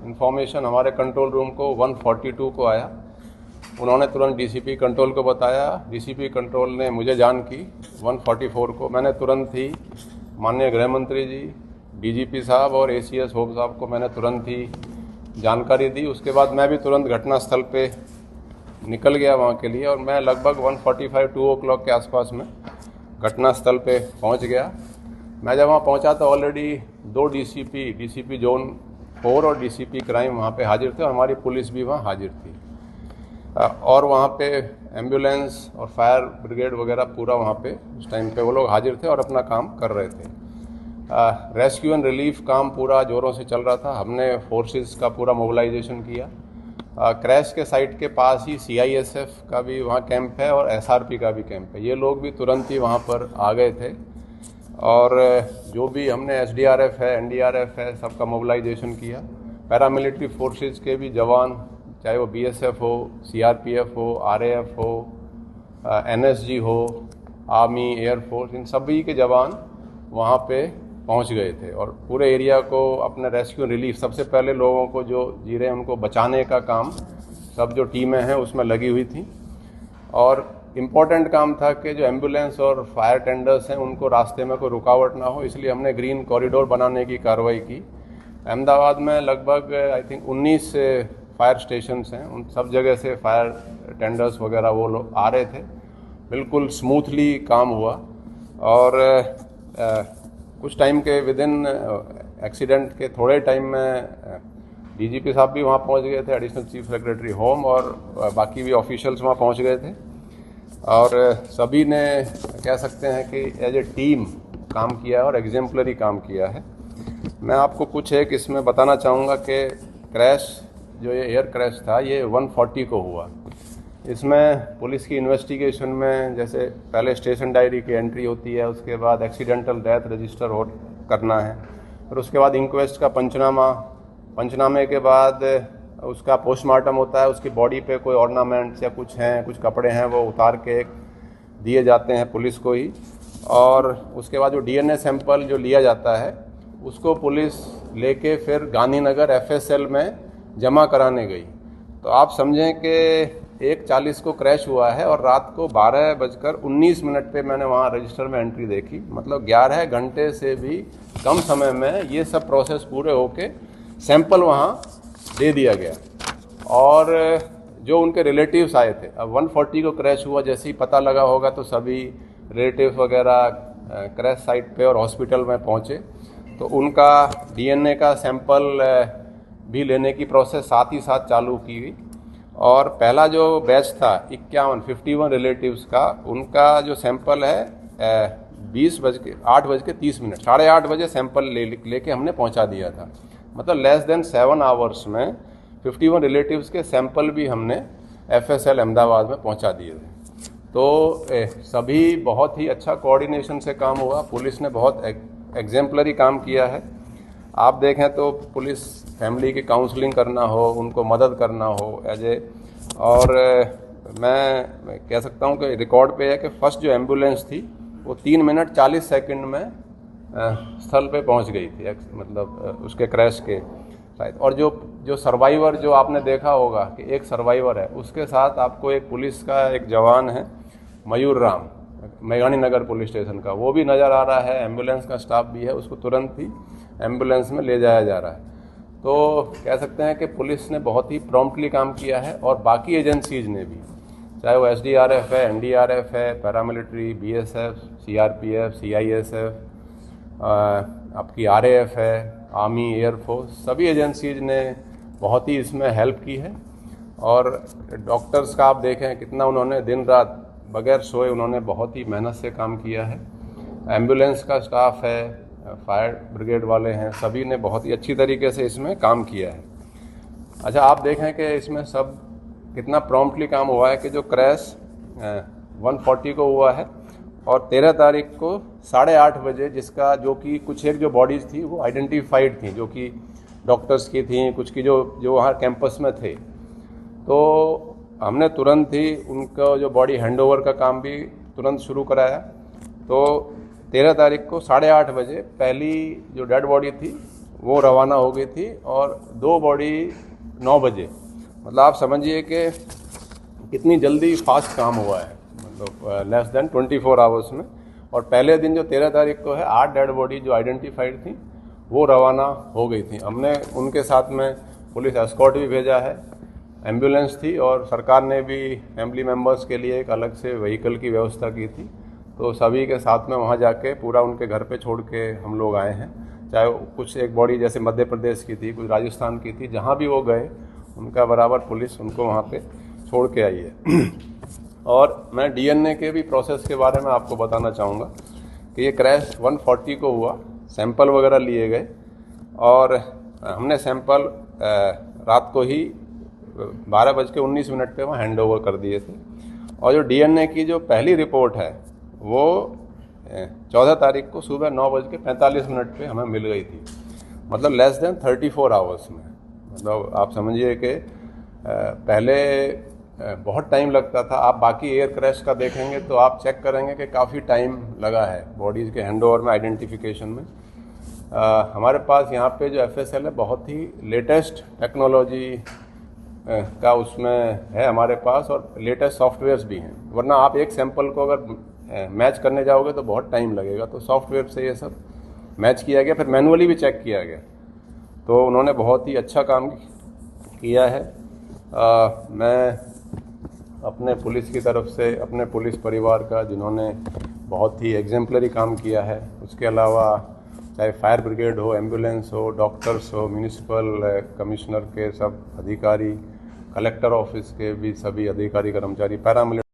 Information हमारे control room को 142 को आया। उन्होंने तुरंत डीसीपी कंट्रोल को बताया। डीसीपी कंट्रोल ने मुझे जान की 144 को। मैंने तुरंत ही माननीय गृह मंत्री जी, डीजीपी साहब और एसीएस होप साहब को मैंने तुरंत ही जानकारी दी। उसके बाद मैं भी तुरंत घटनास्थल पे निकल गया वहाँ के लिए और मैं लगभग 1:45-2 o'clock के आसपास में घटनास्थल पे पहुँच गया। मैं जब वहाँ पहुँचा तो ऑलरेडी 2 डीसीपी जोन 4 और डीसीपी क्राइम वहाँ पे हाजिर थे और हमारी पुलिस भी वहाँ हाजिर थी। और वहाँ पे एम्बुलेंस और फायर ब्रिगेड वगैरह पूरा वहाँ पे उस टाइम पे वो लोग हाजिर थे और अपना काम कर रहे थे। रेस्क्यू एंड रिलीफ काम पूरा ज़ोरों से चल रहा था। हमने फोर्सेस का पूरा मोबिलाइजेशन किया। क्रैश के साइट के पास ही सीआईएसएफ का भी वहाँ कैंप है और एसआरपी का भी कैंप है। ये लोग भी तुरंत ही वहाँ पर आ गए थे और जो भी हमने एसडीआरएफ है, एनडीआरएफ है, सबका मोबिलाइजेशन किया। पैरामिलिट्री फोर्सेस के भी जवान, चाहे वो बीएसएफ हो, सीआरपीएफ हो, आरएएफ हो, एनएसजी हो, आर्मी, एयरफोर्स, इन सभी के जवान वहाँ पे पहुँच गए थे और पूरे एरिया को अपने रेस्क्यू रिलीफ, सबसे पहले लोगों को जो जी रहे हैं उनको बचाने का काम सब जो टीमें हैं उसमें लगी हुई थी। और इम्पॉर्टेंट काम था कि जो एम्बुलेंस और फायर टेंडर्स हैं उनको रास्ते में कोई रुकावट ना हो, इसलिए हमने ग्रीन कॉरिडोर बनाने की कार्रवाई की। अहमदाबाद में लगभग आई थिंक 19 फायर स्टेशंस हैं, उन सब जगह से फायर टेंडर्स वगैरह वो लोग आ रहे थे। बिल्कुल स्मूथली काम हुआ और कुछ टाइम के विदिन एक्सीडेंट के थोड़े टाइम में डीजीपी साहब भी वहाँ पहुँच गए थे, एडिशनल चीफ सेक्रेटरी होम और बाकी भी ऑफिशियल्स वहाँ पहुँच गए थे और सभी ने कह सकते हैं कि एज ए टीम काम किया है और एग्जेम्पलरी काम किया है। मैं आपको कुछ एक इसमें बताना चाहूँगा कि क्रैश जो ये एयर क्रैश था ये 140 को हुआ। इसमें पुलिस की इन्वेस्टिगेशन में जैसे पहले स्टेशन डायरी की एंट्री होती है, उसके बाद एक्सीडेंटल डेथ रजिस्टर करना है, और उसके बाद इंक्वेस्ट का पंचनामे के बाद उसका पोस्टमार्टम होता है। उसकी बॉडी पे कोई ऑर्नामेंट्स या कुछ हैं, कुछ कपड़े हैं, वो उतार के दिए जाते हैं पुलिस को ही। और उसके बाद जो डीएनए सैंपल जो लिया जाता है उसको पुलिस लेके फिर गांधीनगर एफएसएल में जमा कराने गई। तो आप समझें कि 1:40 को क्रैश हुआ है और रात को 12:19 पे मैंने वहाँ रजिस्टर में एंट्री देखी। मतलब 11 घंटे से भी कम समय में ये सब प्रोसेस पूरे होके सैंपल वहाँ दे दिया गया। और जो उनके रिलेटिव्स आए थे, अब 140 को क्रैश हुआ, जैसे ही पता लगा होगा तो सभी रिलेटिव्स वगैरह क्रैश साइट पे और हॉस्पिटल में पहुँचे। तो उनका डीएनए का सैंपल भी लेने की प्रोसेस साथ ही साथ चालू की गई। और पहला जो बैच था 51 रिलेटिव्स का, उनका जो सैंपल है 8:30, 8:30 बजे सैंपल लेके हमने पहुंचा दिया था। मतलब लेस देन 7 आवर्स में 51 रिलेटिव्स के सैंपल भी हमने एफएसएल अहमदाबाद में पहुंचा दिए थे। तो सभी बहुत ही अच्छा कोऑर्डिनेशन से काम हुआ। पुलिस ने बहुत एग्जेम्पलरी काम किया है। आप देखें तो पुलिस फैमिली की काउंसलिंग करना हो, उनको मदद करना हो और मैं कह सकता हूं कि रिकॉर्ड पे है कि फर्स्ट जो एम्बुलेंस थी वो 3 मिनट 40 सेकंड में स्थल पे पहुंच गई थी, मतलब उसके क्रैश के शायद। और जो सर्वाइवर जो आपने देखा होगा कि एक सर्वाइवर है, उसके साथ आपको एक पुलिस का एक जवान है मयूर राम, मेघानी नगर पुलिस स्टेशन का, वो भी नज़र आ रहा है। एम्बुलेंस का स्टाफ भी है, उसको तुरंत ही एम्बुलेंस में ले जाया जा रहा है। तो कह सकते हैं कि पुलिस ने बहुत ही प्रॉम्प्टली काम किया है और बाकी एजेंसीज ने भी, चाहे वो एसडीआरएफ है, एनडीआरएफ है, पैरामिलिट्री, बीएसएफ, सीआरपीएफ, सीआईएसएफ, आपकी आरएएफ है, आर्मी, एयरफोर्स, सभी एजेंसीज ने बहुत ही इसमें हेल्प की है। और डॉक्टर्स का आप देखें कितना उन्होंने दिन रात बगैर सोए उन्होंने बहुत ही मेहनत से काम किया है। एम्बुलेंस का स्टाफ है, फायर ब्रिगेड वाले हैं, सभी ने बहुत ही अच्छी तरीके से इसमें काम किया है। अच्छा, आप देखें कि इसमें सब कितना प्रॉम्प्टली काम हुआ है कि जो क्रैश 140 को हुआ है और 13 तारीख को 8:30 बजे, जिसका जो कि कुछ एक जो बॉडीज़ थी वो आइडेंटिफाइड थी, जो कि डॉक्टर्स की थी, कुछ की जो वहाँ कैंपस में थे। तो हमने तुरंत ही उनका जो बॉडी हैंडओवर का काम भी तुरंत शुरू कराया। तो 13 तारीख को 8:30 बजे पहली जो डेड बॉडी थी वो रवाना हो गई थी और 2 बॉडी 9 बजे, मतलब आप समझिए कि कितनी जल्दी फास्ट काम हुआ है, मतलब लेस देन 24 आवर्स में। और पहले दिन जो 13 तारीख को है 8 डेड बॉडी जो आइडेंटिफाइड थी वो रवाना हो गई थी। हमने उनके साथ में पुलिस एस्कॉर्ट भी भेजा है, एम्बुलेंस थी और सरकार ने भी फैमिली मेम्बर्स के लिए एक अलग से व्हीकल की व्यवस्था की थी। तो सभी के साथ में वहाँ जाके पूरा उनके घर पे छोड़ के हम लोग आए हैं। चाहे कुछ एक बॉडी जैसे मध्य प्रदेश की थी, कुछ राजस्थान की थी, जहाँ भी वो गए उनका बराबर पुलिस उनको वहाँ पे छोड़ के आई है। और मैं डीएनए के भी प्रोसेस के बारे में आपको बताना चाहूँगा कि ये क्रैश 140 को हुआ, सैंपल वगैरह लिए गए और हमने सैंपल रात को ही 12:19 पे वहाँ हैंड ओवर कर दिए थे। और जो डीएनए की जो पहली रिपोर्ट है वो 14 तारीख को सुबह 9:45 पे हमें मिल गई थी, मतलब लेस देन 34 आवर्स में। मतलब आप समझिए कि पहले बहुत टाइम लगता था। आप बाकी एयर क्रैश का देखेंगे तो आप चेक करेंगे कि काफ़ी टाइम लगा है बॉडीज़ के हैंडओवर में, आइडेंटिफिकेशन में। हमारे पास यहाँ पे जो एफएसएल है बहुत ही लेटेस्ट टेक्नोलॉजी का उसमें है हमारे पास और लेटेस्ट सॉफ्टवेयर्स भी हैं, वरना आप एक सैंपल को अगर मैच करने जाओगे तो बहुत टाइम लगेगा। तो सॉफ्टवेयर से ये सब मैच किया गया, फिर मैनुअली भी चेक किया गया, तो उन्होंने बहुत ही अच्छा काम किया है। मैं अपने पुलिस की तरफ से, अपने पुलिस परिवार का जिन्होंने बहुत ही एग्जेम्पलरी काम किया है, उसके अलावा चाहे फायर ब्रिगेड हो, एम्बुलेंस हो, डॉक्टर्स हो, म्यूनिसिपल कमिश्नर के सब अधिकारी, कलेक्टर ऑफिस के भी सभी अधिकारी कर्मचारी, पैरामिलिट्री